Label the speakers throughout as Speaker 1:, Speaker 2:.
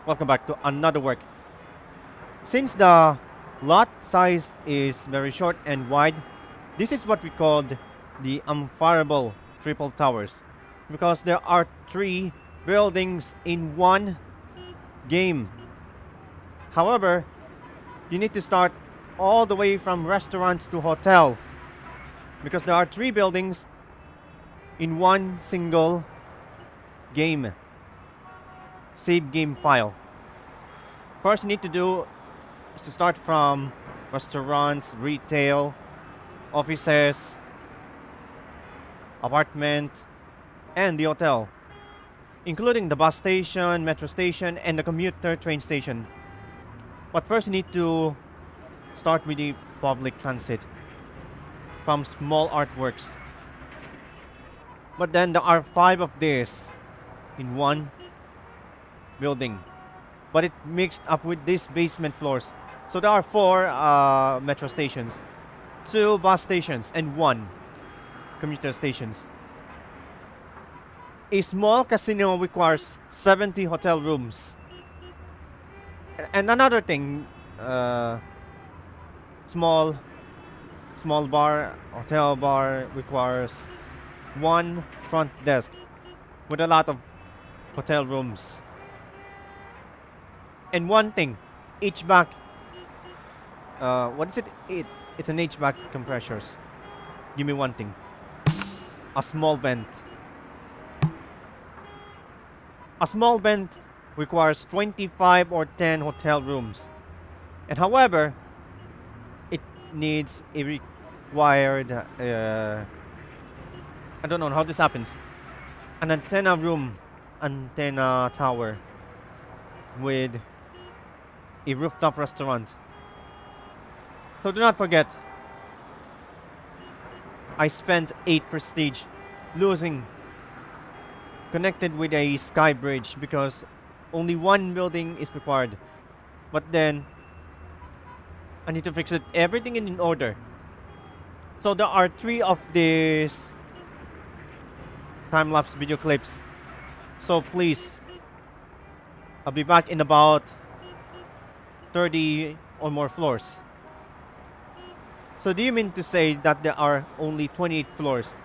Speaker 1: Welcome back to another work. Since the lot size is very short and wide, this is what we called the Ampharibel triple towers, because there are 3 buildings in one game. However, you need to start all the way from restaurants to hotel, because there are 3 buildings in one single game. Save game file. First you need to do is to start from restaurants, retail, offices, apartment, and the hotel, including the bus station, metro station, and the commuter train station. But first you need to start with the public transit from small artworks. But then there are 5 of these in one building, but it mixed up with these basement floors. So there are 4 metro stations, 2 bus stations, and 1 commuter stations. A small casino requires 70 hotel rooms. And another thing, small bar, hotel bar requires 1 front desk with a lot of hotel rooms. And one thing, HVAC, what is it? It's an HVAC compressors. Give me one thing. A small vent. A small vent requires 25 or 10 hotel rooms. And however, it needs a required, I don't know how this happens, an antenna tower with a rooftop restaurant. So do not forget, I spent 8 prestige losing connected with a sky bridge because only 1 building is required. But then I need to fix it everything in order. So there are 3 of these time-lapse video clips. So please, I'll be back in about 30 or more floors. So do you mean to say that there are only 28 floors?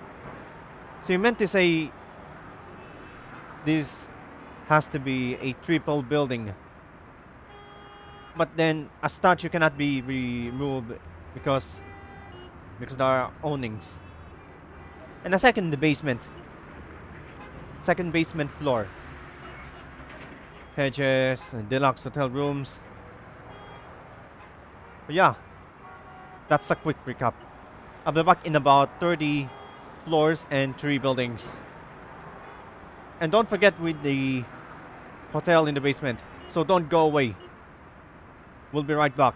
Speaker 1: So you meant to say this has to be a triple building. But then a statue cannot be removed because there are ownings. And a second basement. Second basement floor. Hedges, deluxe hotel rooms. But yeah, that's a quick recap. I'll be back in about 30 floors and 3 buildings. And don't forget with the hotel in the basement. So don't go away. We'll be right back.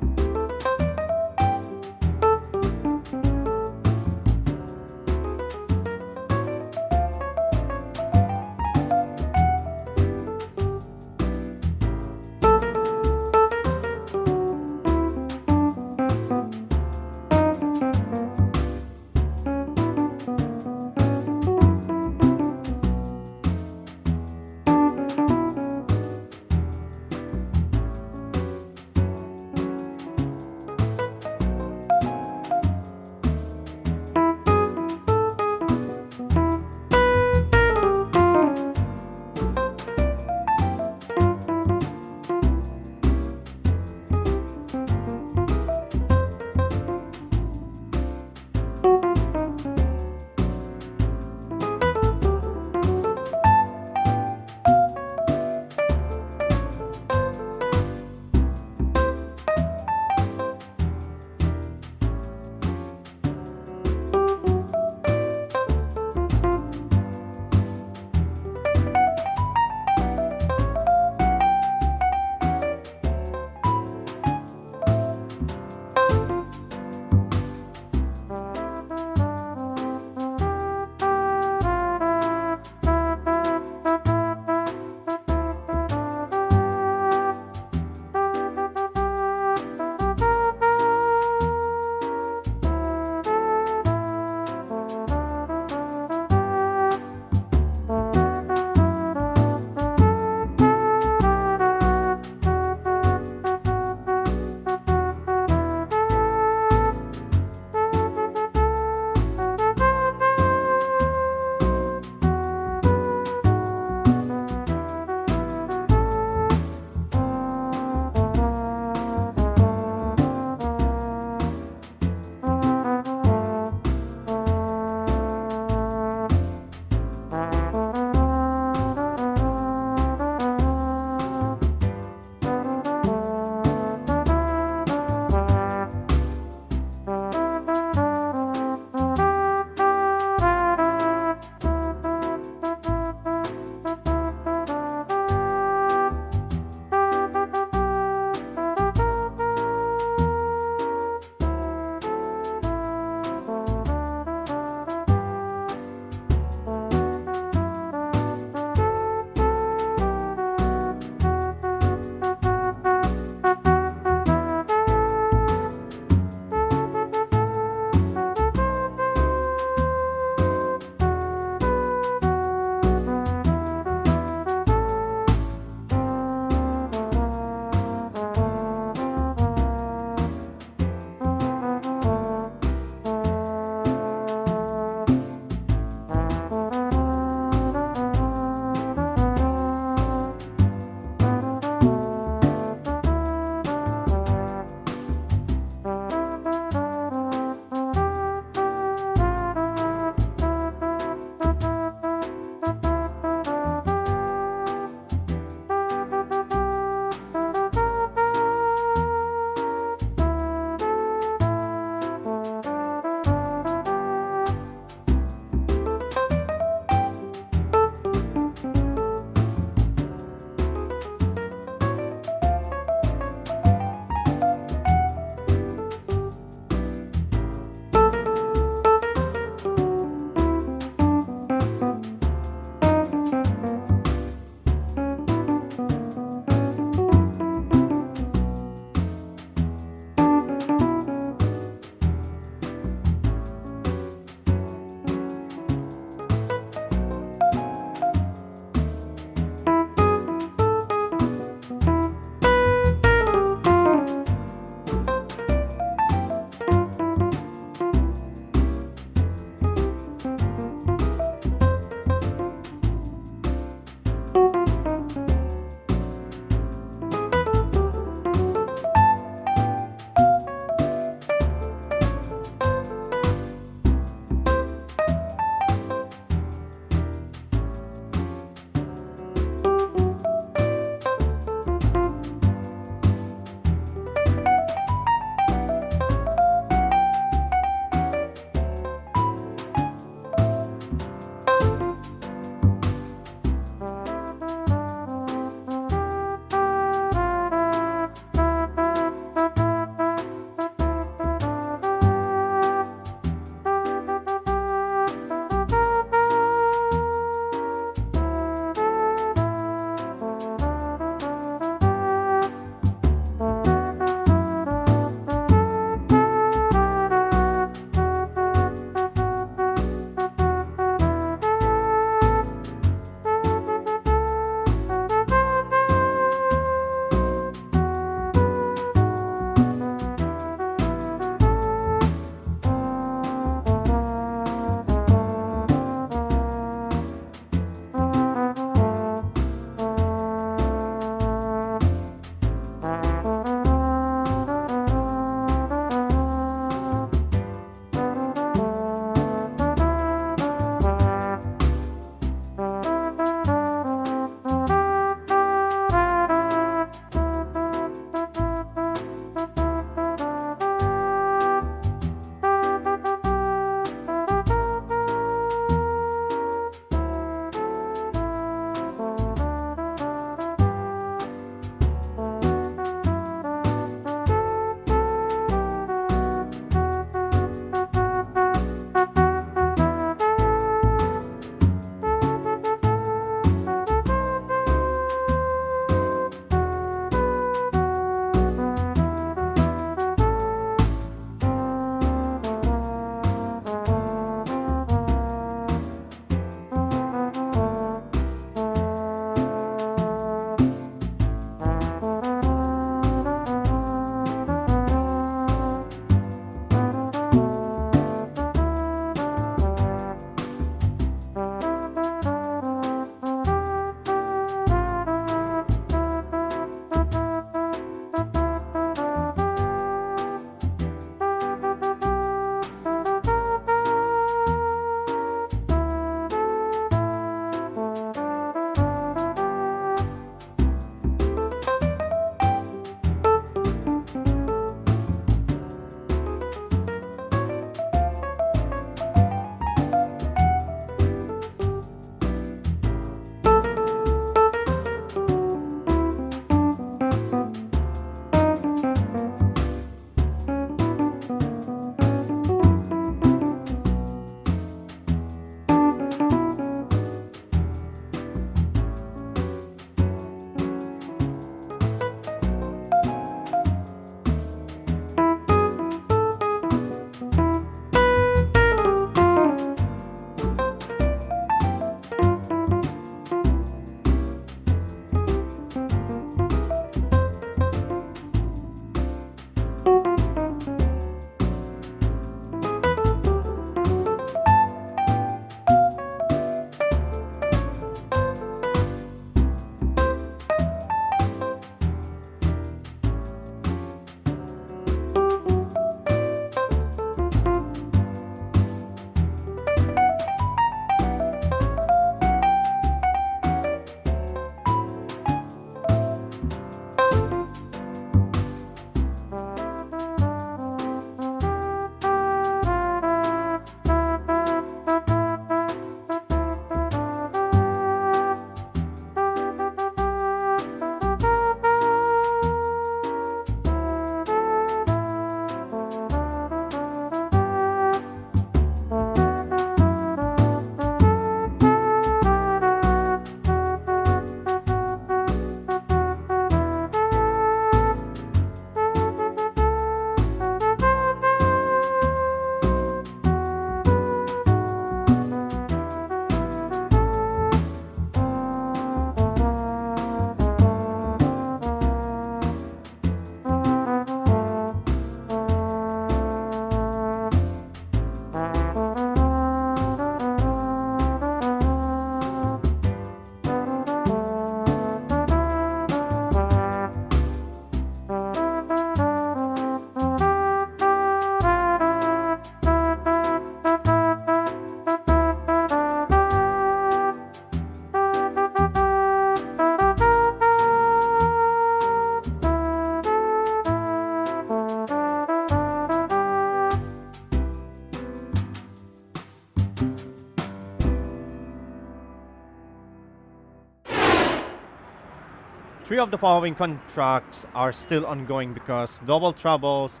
Speaker 1: Three of the following contracts are still ongoing because double troubles,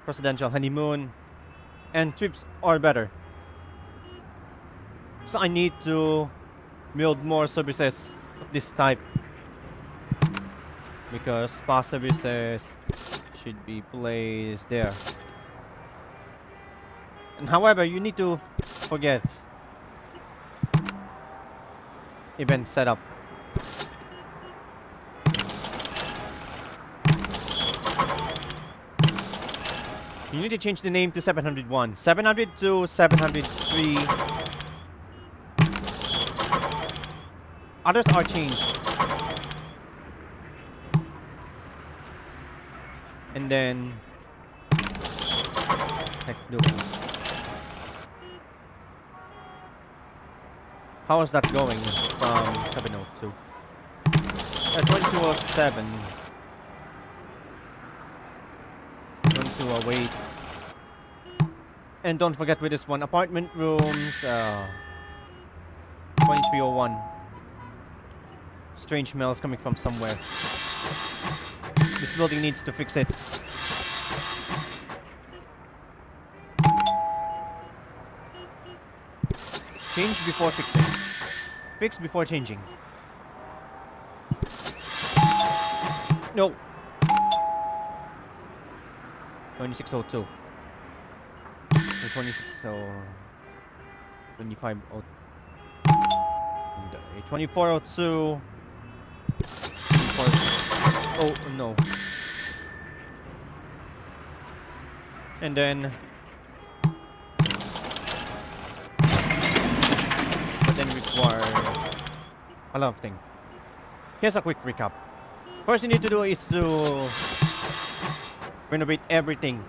Speaker 1: presidential honeymoon, and trips are better. So I need to build more services of this type because spa services should be placed there. And however, you need to forget event setup. You need to change the name to 701. 702, 703. Others are changed. And then heck do. How is that going from 702? 2207. 2208. And don't forget with this one, apartment rooms, 2301. Strange smells coming from somewhere. This building needs to fix it. Change before fixing. Fix before changing. No. 2602. 2502. 2402. Oh no. And then but then requires a lot of things. Here's a quick recap. First you need to do is to renovate everything.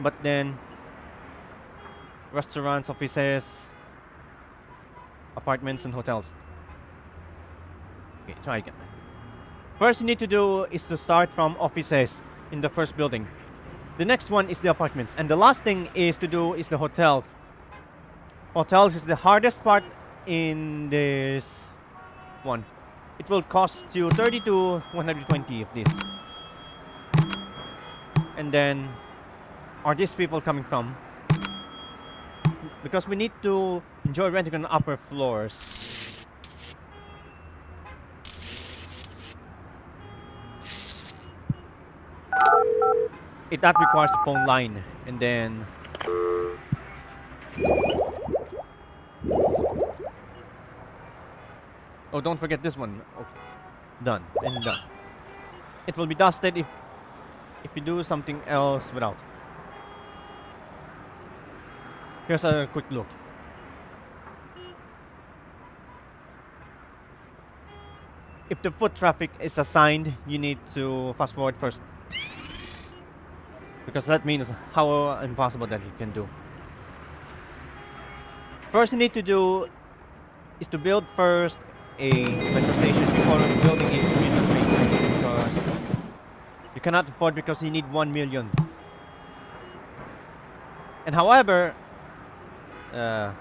Speaker 1: But then restaurants, offices, apartments, and hotels. Okay, try again. First you need to do is to start from offices in the first building. The next one is the apartments. And the last thing is to do is the hotels. Hotels is the hardest part in this one. It will cost you 30 to 120 of this. And then, are these people coming from? Because we need to enjoy renting on the upper floors. That requires a phone line. And then oh, don't forget this one. Okay. Done. And done. It will be dusted if you do something else without. Here's a quick look. If the foot traffic is assigned, you need to fast forward first. Because that means how impossible that you can do. First you need to do is to build first a metro station before building a commuter train, because you cannot afford, because you need 1 million. And however, an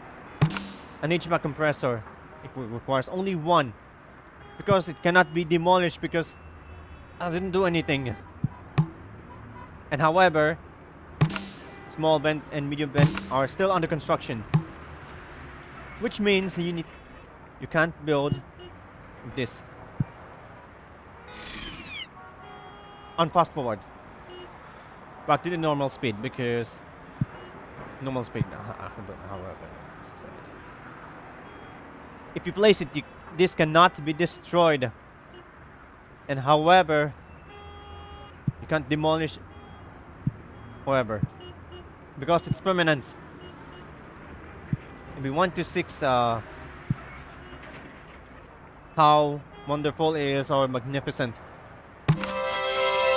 Speaker 1: HVAC compressor, it requires only one, because it cannot be demolished because I didn't do anything. And however, small vent and medium vent are still under construction, which means you can't build this on fast forward back to the normal speed, because normal speed however it's said. If you place it, this cannot be destroyed, and however you can't demolish, however, because it's permanent. If we want to see how wonderful it is or magnificent,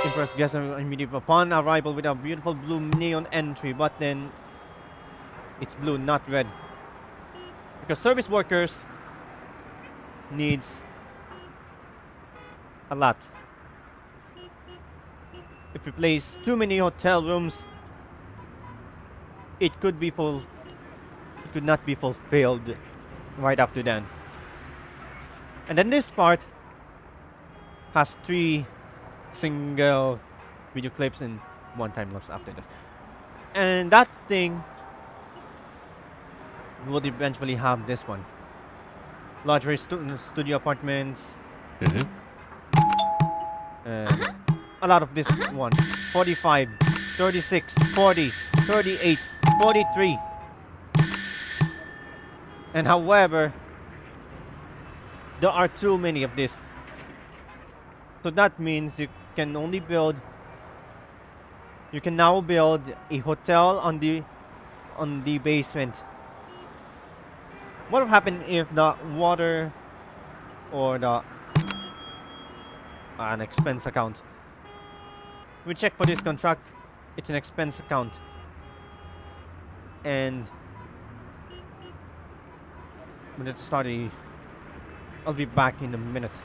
Speaker 1: impress guests immediately upon arrival with a beautiful blue neon entry, but then it's blue, not red, because service workers needs a lot. If we place too many hotel rooms, it could be full it could not be fulfilled right after that. And then this part has 3 single video clips and 1 time lapse after this. And that thing will eventually have this one. Luxury studio apartments. And a lot of this one. 45, 36, 40, 38, 43. And however, there are too many of this. So that means you can only build, you can now build a hotel on the basement. What would happen if the water or the an expense account? We check for this contract. It's an expense account. And when it's starting, I'll be back in a minute.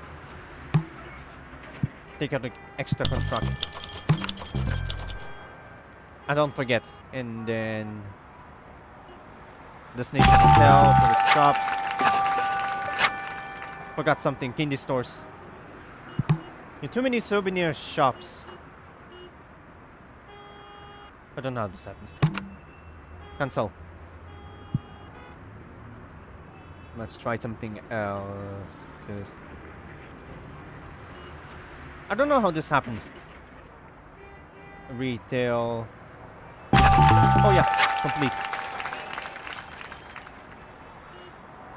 Speaker 1: Take out the extra contract. And don't forget. And then destination hotel, tourist shops. Forgot something. Candy stores. Too many souvenir shops. I don't know how this happens. Cancel. Let's try something else because I don't know how this happens. Retail. Oh yeah, complete.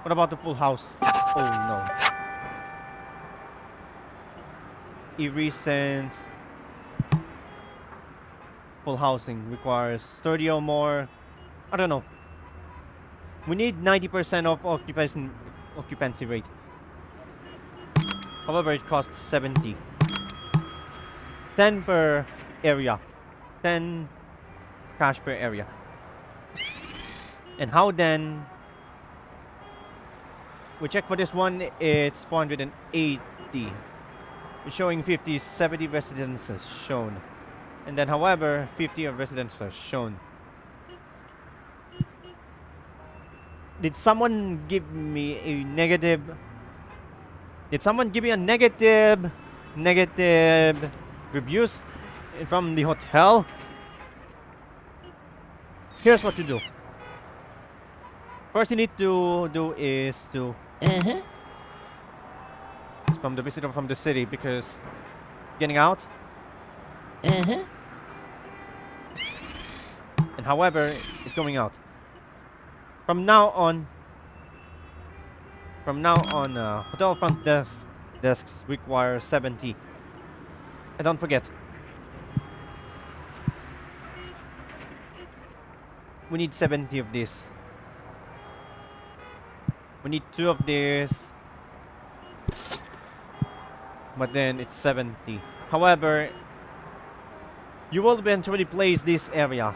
Speaker 1: What about the full house? Oh no. A recent full housing requires 30 or more. I don't know. We need 90% of occupancy rate. However, it costs 70. 10 per area. 10 cash per area. And how then? We check for this one. It's 480. We're showing 50, 70 residences shown. And then, however, 50 of residences shown. Did someone give me a negative? Did someone give me a negative reviews from the hotel? Here's what you do. First you need to do is to it's from the visitor from the city because getting out. And however, it's going out. From now on, hotel front desks require 70. And don't forget, we need 70 of this. We need 2 of this. But then it's 70. However, you will eventually place this area.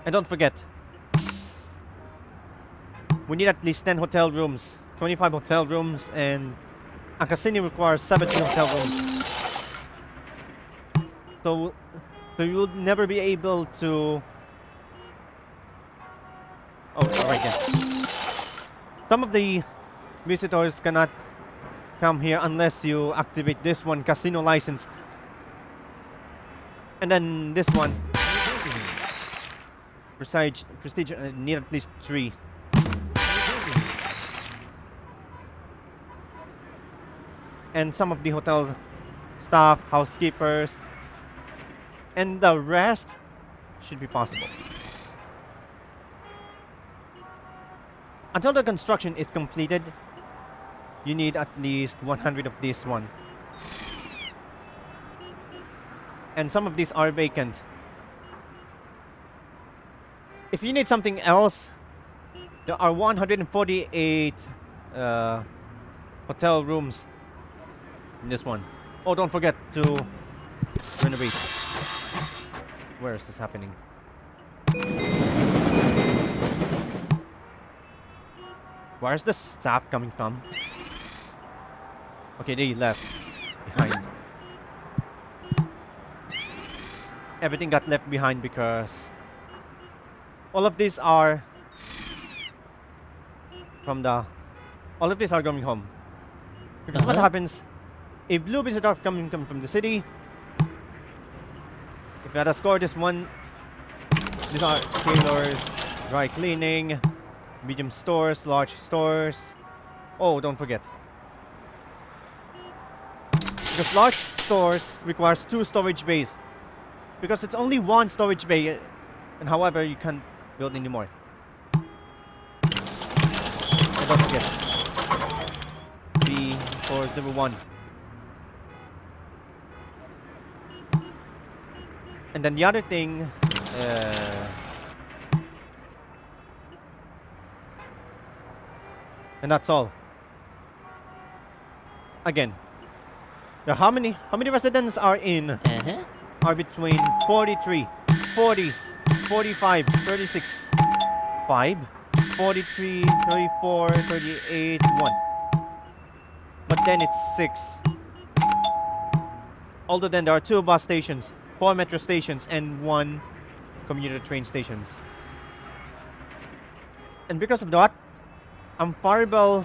Speaker 1: And don't forget, we need at least 10 hotel rooms, 25 hotel rooms, and a casino requires 70 hotel rooms. So you'll never be able to. Oh, right there. Some of the visitors cannot come here unless you activate this one, casino license. And then this one. Prestige need at least 3. And some of the hotel staff, housekeepers, and the rest should be possible. Until the construction is completed, you need at least 100 of this one. And some of these are vacant. If you need something else, there are 148 hotel rooms in this one. Oh, don't forget to renovate. Where is this happening? Where is the staff coming from? Okay, they left behind. everything got left behind because all of these are from the all of these are going home. Because what happens if blue visitors are coming from the city? If you had a score this one, these are tailors, dry cleaning, medium stores, large stores. Oh, don't forget. Because large stores requires 2 storage bays. Because it's only 1 storage bay, and however you can't build anymore. And don't forget B401. And then the other thing, and that's all. Again, how many residents are in? Are between 43, 40, 45, 36, 5, 43, 34, 38, 1. But then it's 6. Although then there are 2 bus stations, 4 metro stations, and 1 commuter train stations. And because of that, Ampharibel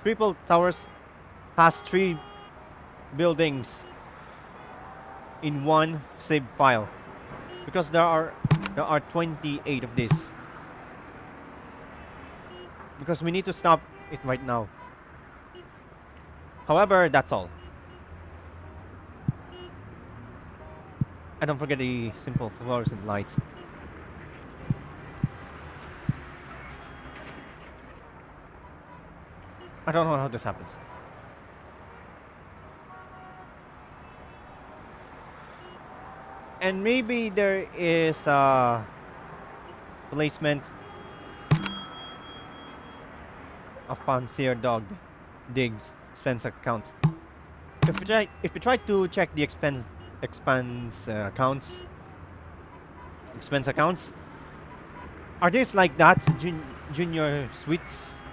Speaker 1: Triple Towers has 3 buildings in 1 saved file. Because there are 28 of this. Because we need to stop it right now. However, that's all. And don't forget the simple fluorescent lights. I don't know how this happens. And maybe there is a placement of fancier dog digs expense accounts. If you try to check the expense accounts, are these like that junior suites,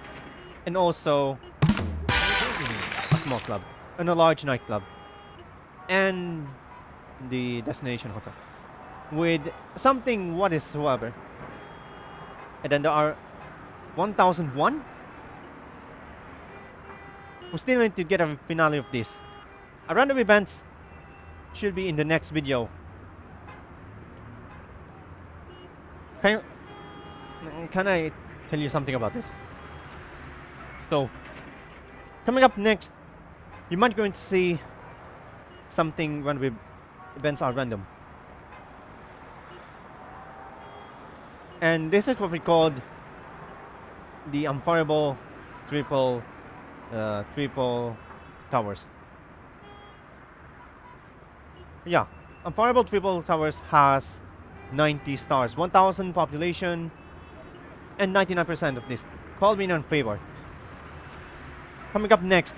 Speaker 1: and also a small club and a large nightclub, and the destination hotel with something whatsoever. And then there are 1001. We still need to get a finale of this. A random events should be in the next video. Can I tell you something about this? So, coming up next, you might going to see something random events are random. And this is what we called the Ampharibel triple towers. Yeah, Ampharibel triple towers has 90 stars, 1,000 population, and 99% of this. Call me in favor. Coming up next,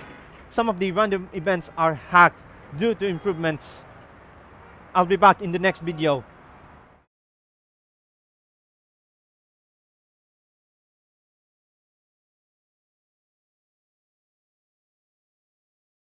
Speaker 1: some of the random events are hacked due to improvements. I'll be back in the next video.